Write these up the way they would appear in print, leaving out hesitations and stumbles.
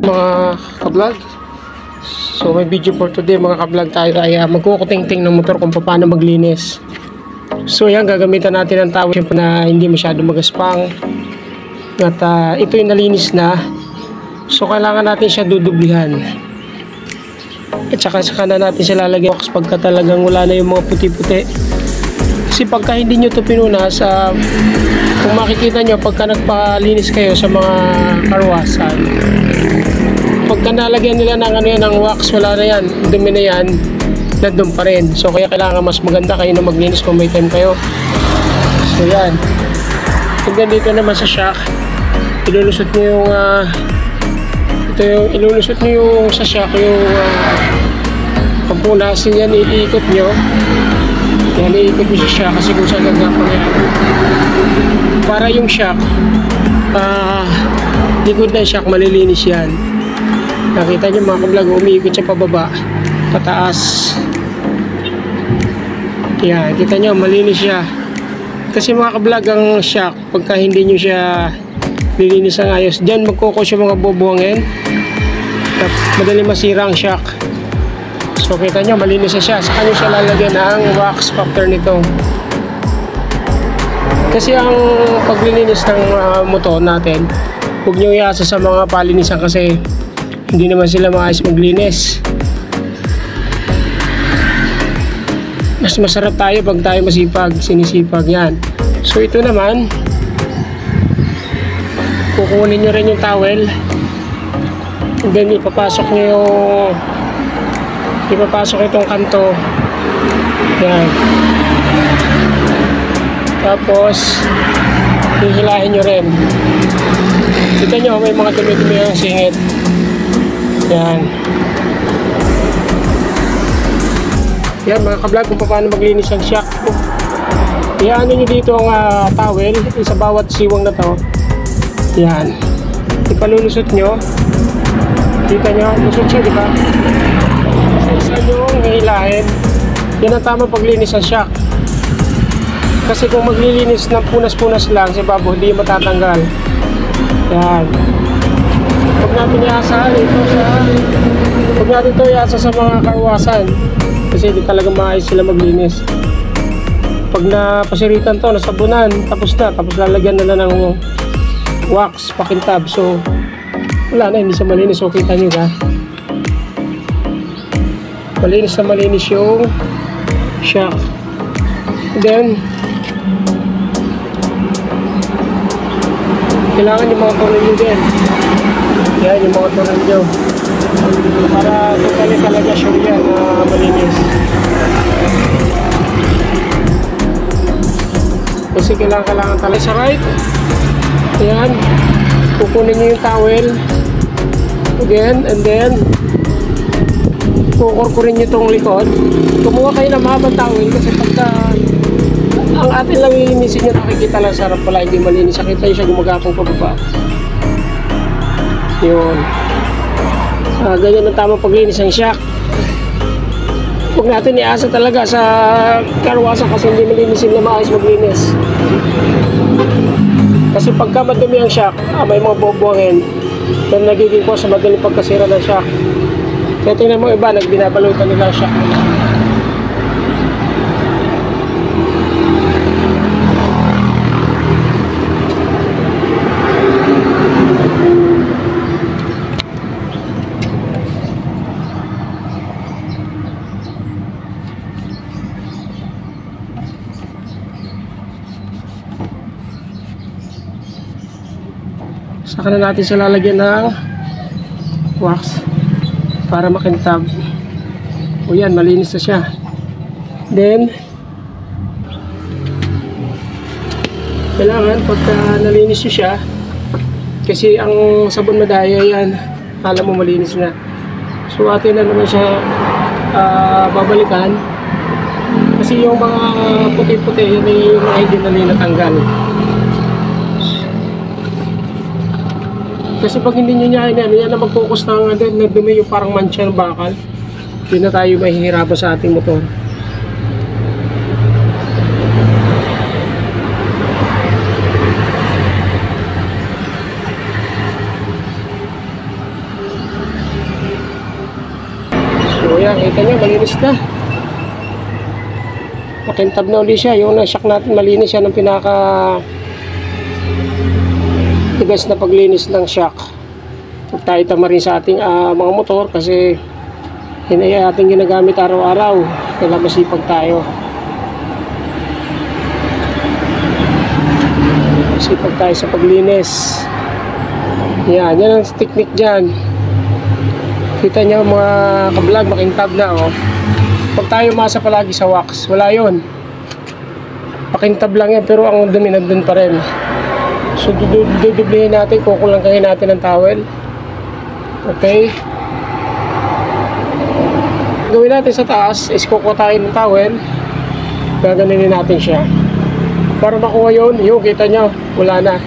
Mga ka-vlog, so may video for today mga ka-vlog. Tayo ay magkukuting-ting ng motor kung paano maglinis. So yan, gagamitan natin ng towel na hindi masyado magaspang. At ito yung nalinis na, so kailangan natin siya dudublihan. At saka na natin siya lalagyan box pagka talagang wala na yung mga puti-puti. Kasi pagka hindi nyo ito pinunas, kung makikita nyo pagka nagpalinis kayo sa mga karwasan, pagka nalagyan nila ng ano yan, ng wax, wala na yan, dumi na yan, nandun pa rin. So kaya kailangan mas maganda kayo na maglinis kung may time kayo. So yan, hanggang dito naman sa shock, ilulusot nyo yung ito yung ilulusot nyo yung sa shock, yung pagpunasin yan, iikot nyo yan, iikot nyo sa shock kasi kung saan nagkakang yan para yung shock likod na shock, malilinis yan. Nakita nyo mga ka-vlog, umiikot siya pababa, pataas. Yan, kita nyo, malinis siya. Kasi mga ka-vlog, ang shock, pagka hindi nyo siya lilinis ang ayos, dyan magkukos yung mga bubuhangin. Madali masira ang shock. So kita nyo, malinis na siya. Saka nyo siya lalagyan ang wax factor nito. Kasi ang paglilinis ng motor natin, huwag nyo iasa sa mga palinisan kasi hindi naman sila maayos maglinis. Mas masarap tayo pag tayo masipag, sinisipag yan. So ito naman, kukunin nyo rin yung towel, and then ipapasok itong kanto yan, tapos hihilahin nyo rin. Kita nyo may mga dumi-dumi ang singit. Yan. Yan mga ka-vlog, kung paano maglinis ang shock. Iano nyo dito ang towel sa bawat siwang na to. Yan. Ipalulusot nyo. Kita nyo, lusot siya, di ba? Isa nyo hihilahin. Yan ang tamang paglinis ng shock. Kasi kung maglilinis ng punas-punas lang sa babo, hindi matatanggal. Yan. Huwag natin ito iasa sa mga karwasan kasi hindi talaga maayos sila maglinis. Pag napasiritan to, nasabunan, tapos lalagyan nila ng wax, pakintab, so wala na, hindi siya malinis. So kita nyo ka, malinis na malinis yung shock. Then kailangan yung mga tornilyo din. Yan, yung mga tornilyo para totally talaga sure yan na malinis. Kasi kailangan talaga sa right. Yan, kukunin nyo yung towel again, and then kukurkurin nyo itong likod. Kumuha kayo ng mahabang towel kasi pagka ang atin lang ilinisin nyo, nakikita lang sarap pala, hindi malinis. Sakita nyo siya gumagapong pababa. Yun. Ganyan ang tamang paglinis ng shock. Huwag natin iasa talaga sa karwasan kasi hindi malinisin na maayos maglinis. Kasi pagka madumi ang shock, may mga bubuhangin, then nagiging ko sa madaling pagkasira ng shock. Kaya tingnan mo iba, nagbinabalutan nila ang shock. Saka na natin siya lalagyan ng wax para makintab. O yan, malinis na siya. Then kailangan pagka nalinis nyo siya, kasi ang sabon madaya yan, alam mo malinis na. So atin na naman siya babalikan kasi yung mga puti-puti yun ay yung hindi na natanggal. Kasi pag hindi nyo niya yan na mag-focus ng dumi yung parang mancha ng bakal, yun na tayo mahihirapan sa ating motor. Yan, kita nyo, malinis na. Makintab na ulit siya. Yung na-shock natin, malinis siya ng pinaka tigas na paglinis ng shock. Huwag tayo tamarin sa ating mga motor kasi yun ay ating ginagamit araw-araw. Kailangan masipag tayo. Masipag tayo sa paglinis. Yan ang technique dyan. Kita nyo mga kablog, makintab na oh. Huwag tayo masa palagi sa wax. Wala yun. Pakintab lang yan pero ang dumi nandun pa rin. So dudublihin natin, kukulangkahin natin ng towel. Okay. Gawin natin sa taas is kukotahin ng towel. Gaganinin natin siya. Para makuha yun, yung kita nyo, wala na.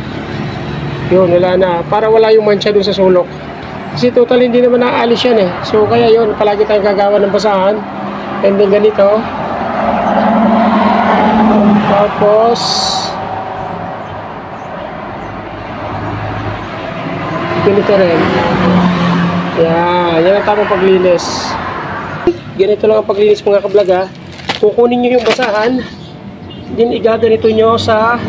Yun, wala na. Para wala yung mancha dun sa sulok. Kasi total hindi naman naaalis yan eh. So kaya yun, palagi tayong gagawa ng basahan. And then ganito. Tapos ganito rin. Yan ang tamang paglinis. Ganito lang ang paglinis mga kablog ha. Kukunin nyo yung basahan, then igaganito nyo sa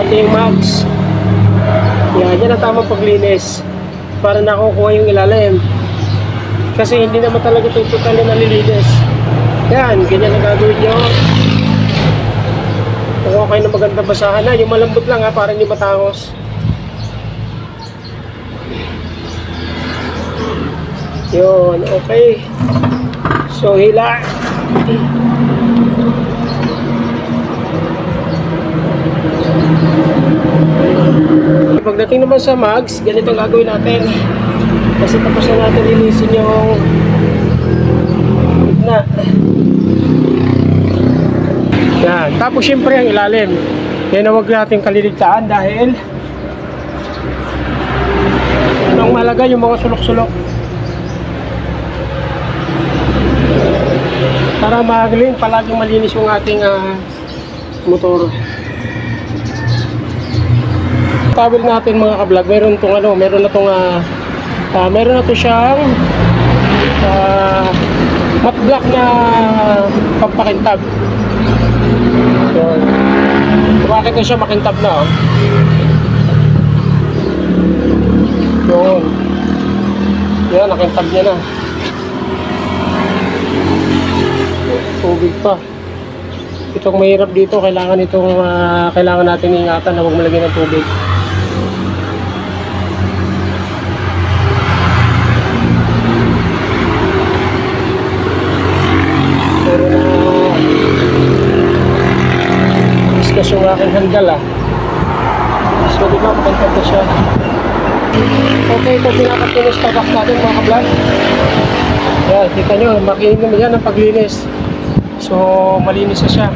ating mags. Yan ang tamang paglinis para nakukuha yung ilalim. Kasi hindi naman talaga ito total na nalilinis. Yan, ganyan ang gagawin nyo. Kukuha kayo ng magandang basahan na. Yung malambot lang ha, para hindi matangos. Yun, okay. So, hila. Pagdating naman sa mags, ganito ang gagawin natin. Kasi tapos na natin linisin yung gitna. Yan. Tapos syempre ang ilalim. Yan ang huwag natin kaliligtaan dahil ang malaga yung mga sulok-sulok. Para magaling, palaging malinis yung ating motor. Towel natin mga kablog, meron tong meron na tong meron na to siyang matte black na pampakintab. Yun. Bakit na siya makintab na oh. Yun. Yan, nakintab niya na. Tubig pa. Itong mahirap dito, kailangan natin ingatan na huwag malagyan ng tubig. Pero na discuss yung aking handle So di ba, makintab na siya. Okay, ito pinaka-finish tabak natin mga kablog. Yan, kita nyo, makinig naman yan ang paglinis. So, malinis na siya.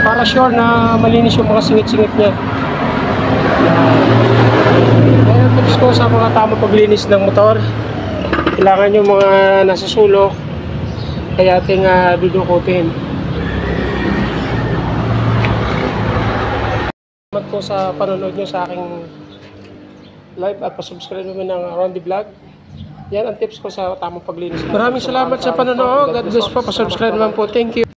Para sure na malinis yung mga singit-singit niya. Ayan ang tips ko sa mga tamang paglinis ng motor. Kailangan yung mga nasa sulok, kaya ating dudukutin. Salamat po sa panonood nyo sa aking live at pa-subscribe naman ng Rondy Vlog. Yan ang tips ko sa tamang paglinis. Maraming salamat sa panonood. God bless po. Pa-subscribe naman po. Thank you.